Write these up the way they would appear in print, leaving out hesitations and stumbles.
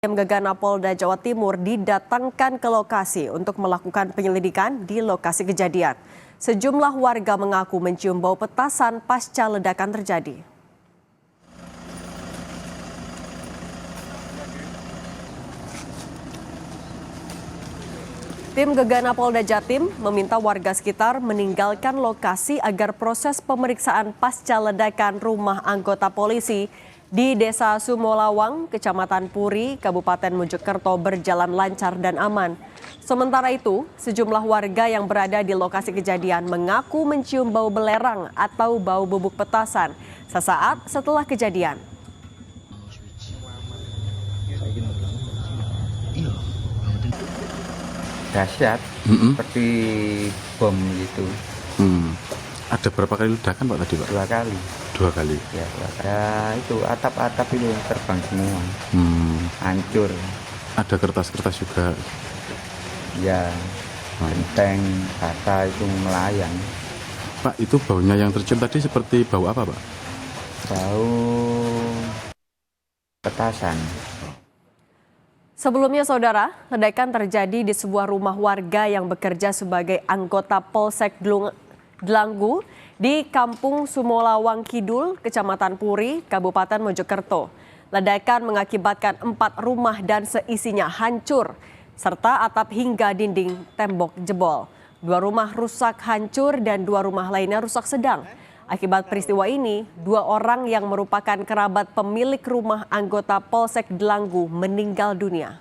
Tim Gegana Polda Jawa Timur didatangkan ke lokasi untuk melakukan penyelidikan di lokasi kejadian. Sejumlah warga mengaku mencium bau petasan pasca ledakan terjadi. Tim Gegana Polda Jatim meminta warga sekitar meninggalkan lokasi agar proses pemeriksaan pasca ledakan rumah anggota polisi di Desa Sumolawang, Kecamatan Puri, Kabupaten Mojokerto berjalan lancar dan aman. Sementara itu, sejumlah warga yang berada di lokasi kejadian mengaku mencium bau belerang atau bau bubuk petasan sesaat setelah kejadian. Dahsyat, seperti bom gitu. Ada berapa kali ledakan Pak tadi Pak? 2 kali. 2 kali. Ya, itu atap-atap itu yang terbang semua. Hancur. Ada kertas-kertas juga. Ya, genteng, bata itu melayang. Pak, itu baunya yang tercium tadi seperti bau apa Pak? Bau petasan. Sebelumnya, saudara, ledakan terjadi di sebuah rumah warga yang bekerja sebagai anggota Polsek Delanggu di Kampung Sumolawang Kidul, Kecamatan Puri, Kabupaten Mojokerto. Ledakan mengakibatkan 4 rumah dan seisinya hancur, serta atap hingga dinding tembok jebol. 2 rumah rusak hancur dan 2 rumah lainnya rusak sedang. Akibat peristiwa ini, 2 orang yang merupakan kerabat pemilik rumah anggota Polsek Delanggu meninggal dunia.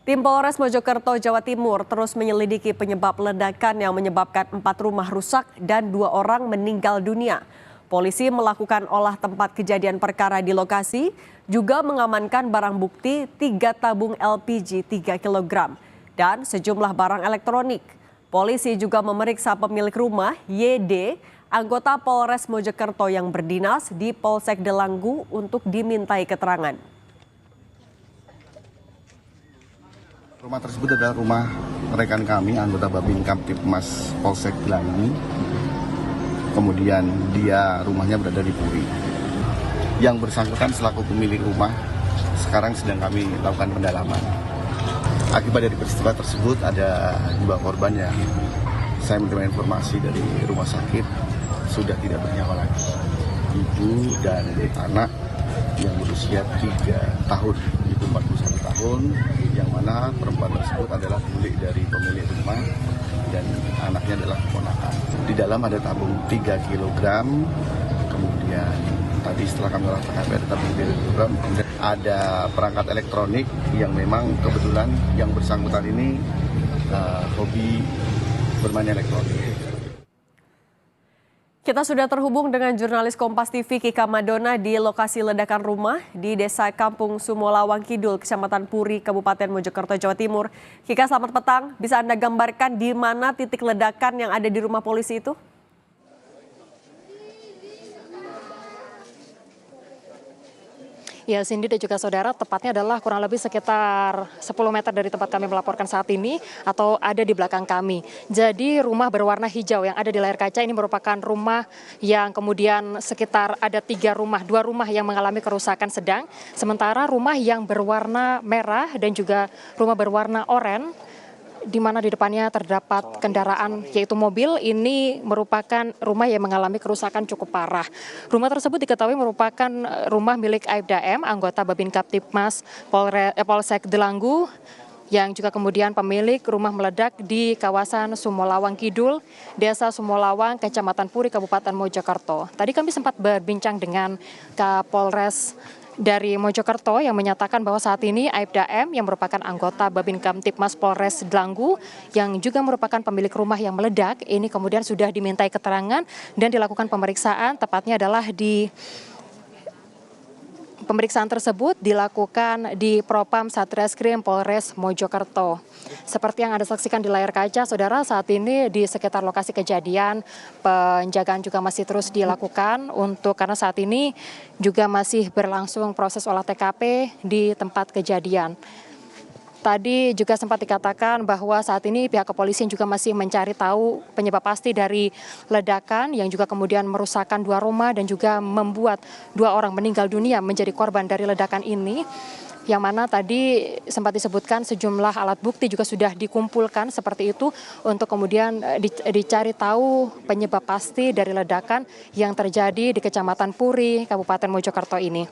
Tim Polres Mojokerto, Jawa Timur terus menyelidiki penyebab ledakan yang menyebabkan 4 rumah rusak dan 2 orang meninggal dunia. Polisi melakukan olah tempat kejadian perkara di lokasi, juga mengamankan barang bukti 3 tabung LPG 3 kg dan sejumlah barang elektronik. Polisi juga memeriksa pemilik rumah YD, anggota Polres Mojokerto yang berdinas di Polsek Delanggu untuk dimintai keterangan. Rumah tersebut adalah rumah rekan kami, anggota Babin Kamtipmas Polsek Delanggu. Kemudian dia rumahnya berada di Puri. Yang bersangkutan selaku pemilik rumah sekarang sedang kami lakukan pendalaman. Akibat dari peristiwa tersebut ada 2 korban yang saya menerima informasi dari rumah sakit sudah tidak bernyawa lagi. Ibu dan anak yang berusia 3 tahun, itu 41 tahun, yang mana perempuan tersebut adalah milik dari pemilik rumah dan anaknya adalah keponakan. Di dalam ada tabung 3 kg, kemudian tadi setelah kami olah TKP ada tabung 3 kg, kemudian ada perangkat elektronik yang memang kebetulan yang bersangkutan ini hobi bermain elektronik. Kita sudah terhubung dengan jurnalis Kompas TV Kika Madona di lokasi ledakan rumah di Desa Kampung Sumolawang Kidul, Kecamatan Puri, Kabupaten Mojokerto, Jawa Timur. Kika, selamat petang. Bisa Anda gambarkan di mana titik ledakan yang ada di rumah polisi itu? Ya, Cindy dan juga saudara, tepatnya adalah kurang lebih sekitar 10 meter dari tempat kami melaporkan saat ini atau ada di belakang kami. Jadi rumah berwarna hijau yang ada di layar kaca ini merupakan rumah yang kemudian sekitar ada 3 rumah, 2 rumah yang mengalami kerusakan sedang. Sementara rumah yang berwarna merah dan juga rumah berwarna oranye, di mana di depannya terdapat kendaraan yaitu mobil, ini merupakan rumah yang mengalami kerusakan cukup parah. Rumah tersebut diketahui merupakan rumah milik Aibda M, anggota Babin Kamtipmas Polsek Delanggu, yang juga kemudian pemilik rumah meledak di kawasan Sumolawang Kidul, Desa Sumolawang, Kecamatan Puri, Kabupaten Mojokerto. Tadi kami sempat berbincang dengan Kapolres dari Mojokerto yang menyatakan bahwa saat ini Aibda M yang merupakan anggota Babin Kamtipmas Polres Delanggu yang juga merupakan pemilik rumah yang meledak ini kemudian sudah dimintai keterangan dan dilakukan pemeriksaan, tepatnya adalah di pemeriksaan tersebut dilakukan di Propam Satreskrim Polres Mojokerto. Seperti yang Anda saksikan di layar kaca, saudara, saat ini di sekitar lokasi kejadian penjagaan juga masih terus dilakukan karena saat ini juga masih berlangsung proses olah TKP di tempat kejadian. tadi juga sempat dikatakan bahwa saat ini pihak kepolisian juga masih mencari tahu penyebab pasti dari ledakan yang juga kemudian merusakkan 2 rumah dan juga membuat 2 orang meninggal dunia menjadi korban dari ledakan ini. Yang mana tadi sempat disebutkan sejumlah alat bukti juga sudah dikumpulkan seperti itu untuk kemudian dicari tahu penyebab pasti dari ledakan yang terjadi di Kecamatan Puri, Kabupaten Mojokerto ini.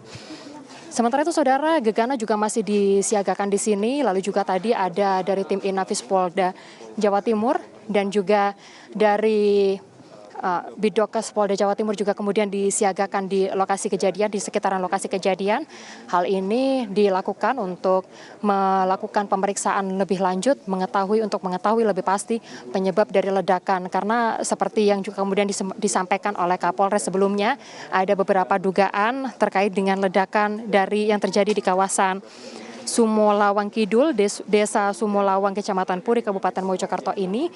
Sementara itu Saudara, Gegana juga masih disiagakan di sini, lalu juga tadi ada dari tim Inafis Polda Jawa Timur dan juga dari Bidokes Polda Jawa Timur juga kemudian disiagakan di lokasi kejadian, di sekitaran lokasi kejadian. Hal ini dilakukan untuk melakukan pemeriksaan lebih lanjut, untuk mengetahui lebih pasti penyebab dari ledakan. Karena seperti yang juga kemudian disampaikan oleh Kapolres sebelumnya, ada beberapa dugaan terkait dengan ledakan dari yang terjadi di kawasan Sumolawang Kidul, Desa Sumolawang, Kecamatan Puri, Kabupaten Mojokerto ini.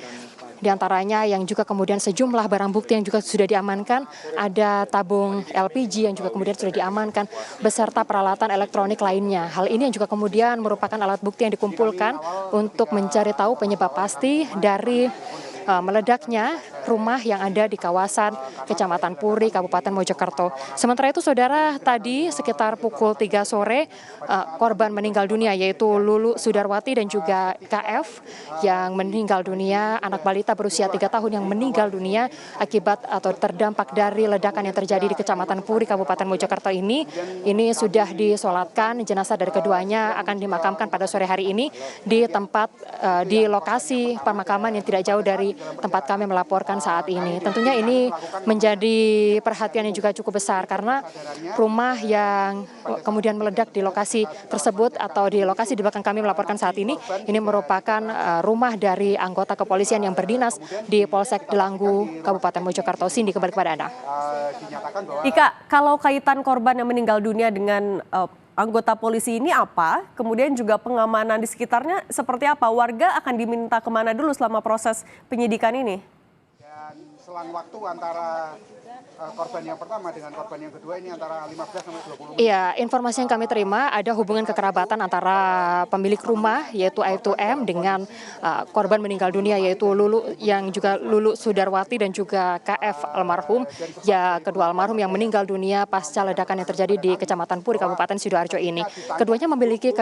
Di antaranya yang juga kemudian sejumlah barang bukti yang juga sudah diamankan, ada tabung LPG yang juga kemudian sudah diamankan, beserta peralatan elektronik lainnya. Hal ini yang juga kemudian merupakan alat bukti yang dikumpulkan untuk mencari tahu penyebab pasti dari meledaknya rumah yang ada di kawasan Kecamatan Puri, Kabupaten Mojokerto. Sementara itu Saudara, tadi sekitar pukul 3 sore korban meninggal dunia yaitu Lulu Sudarwati dan juga KF yang meninggal dunia, anak balita berusia 3 tahun yang meninggal dunia akibat atau terdampak dari ledakan yang terjadi di Kecamatan Puri, Kabupaten Mojokerto ini. Ini sudah disolatkan, jenazah dari keduanya akan dimakamkan pada sore hari ini di di lokasi pemakaman yang tidak jauh dari tempat kami melaporkan saat ini. Tentunya ini menjadi perhatian yang juga cukup besar karena rumah yang kemudian meledak di lokasi tersebut atau di lokasi di belakang kami melaporkan saat ini merupakan rumah dari anggota kepolisian yang berdinas di Polsek Delanggu, Kabupaten Mojokerto. Cindy, kembali kepada Anda. Ika, kalau kaitan korban yang meninggal dunia dengan anggota polisi ini apa? Kemudian juga pengamanan di sekitarnya seperti apa? Warga akan diminta kemana dulu selama proses penyidikan ini? Dan selang waktu antara korban yang pertama dengan korban yang kedua ini antara 15 sampai 20 menit. Iya, informasi yang kami terima ada hubungan kekerabatan antara pemilik rumah yaitu Aibtu M dengan korban meninggal dunia yaitu Lulu Sudarwati dan juga KF almarhum. Ya, kedua almarhum yang meninggal dunia pasca ledakan yang terjadi di Kecamatan Puri, Kabupaten Sidoarjo ini. Keduanya memiliki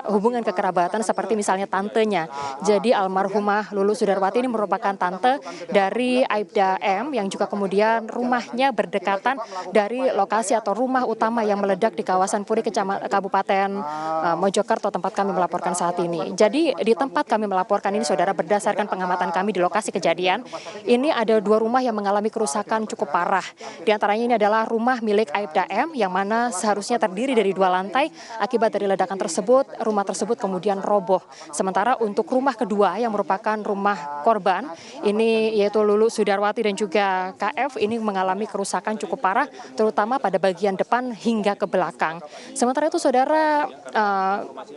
hubungan kekerabatan seperti misalnya tantenya. Jadi almarhumah Lulu Sudarwati ini merupakan tante dari Aibda M yang juga kemudian rumahnya berdekatan dari lokasi atau rumah utama yang meledak di kawasan Puri, Kabupaten Mojokerto, tempat kami melaporkan saat ini. Jadi di tempat kami melaporkan ini Saudara, berdasarkan pengamatan kami di lokasi kejadian, ini ada 2 rumah yang mengalami kerusakan cukup parah. Di antaranya ini adalah rumah milik Aibda M yang mana seharusnya terdiri dari 2 lantai. Akibat dari ledakan tersebut, rumah tersebut kemudian roboh. Sementara untuk rumah kedua yang merupakan rumah korban, ini yaitu Lulu Sudarwati dan juga KF, ini mengalami kerusakan cukup parah, terutama pada bagian depan hingga ke belakang. Sementara itu Saudara,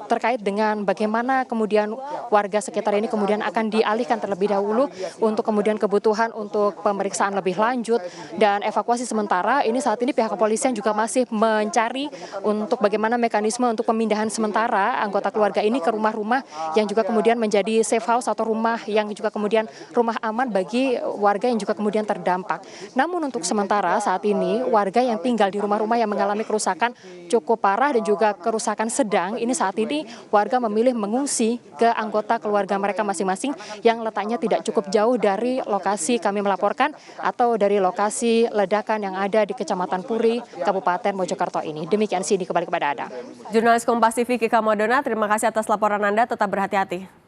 terkait dengan bagaimana kemudian warga sekitar ini kemudian akan dialihkan terlebih dahulu untuk kemudian kebutuhan untuk pemeriksaan lebih lanjut dan evakuasi sementara, ini saat ini pihak kepolisian juga masih mencari untuk bagaimana mekanisme untuk pemindahan sementara anggota keluarga ini ke rumah-rumah yang juga kemudian menjadi safe house atau rumah yang juga kemudian rumah aman bagi warga yang juga kemudian terdampak. Namun untuk sementara saat ini warga yang tinggal di rumah-rumah yang mengalami kerusakan cukup parah dan juga kerusakan sedang, ini saat ini warga memilih mengungsi ke anggota keluarga mereka masing-masing yang letaknya tidak cukup jauh dari lokasi kami melaporkan atau dari lokasi ledakan yang ada di Kecamatan Puri, Kabupaten Mojokerto ini. Demikian Cindy, kembali kepada Anda. Jurnalis Kompas TV Kika Madona, terima kasih atas laporan Anda, tetap berhati-hati.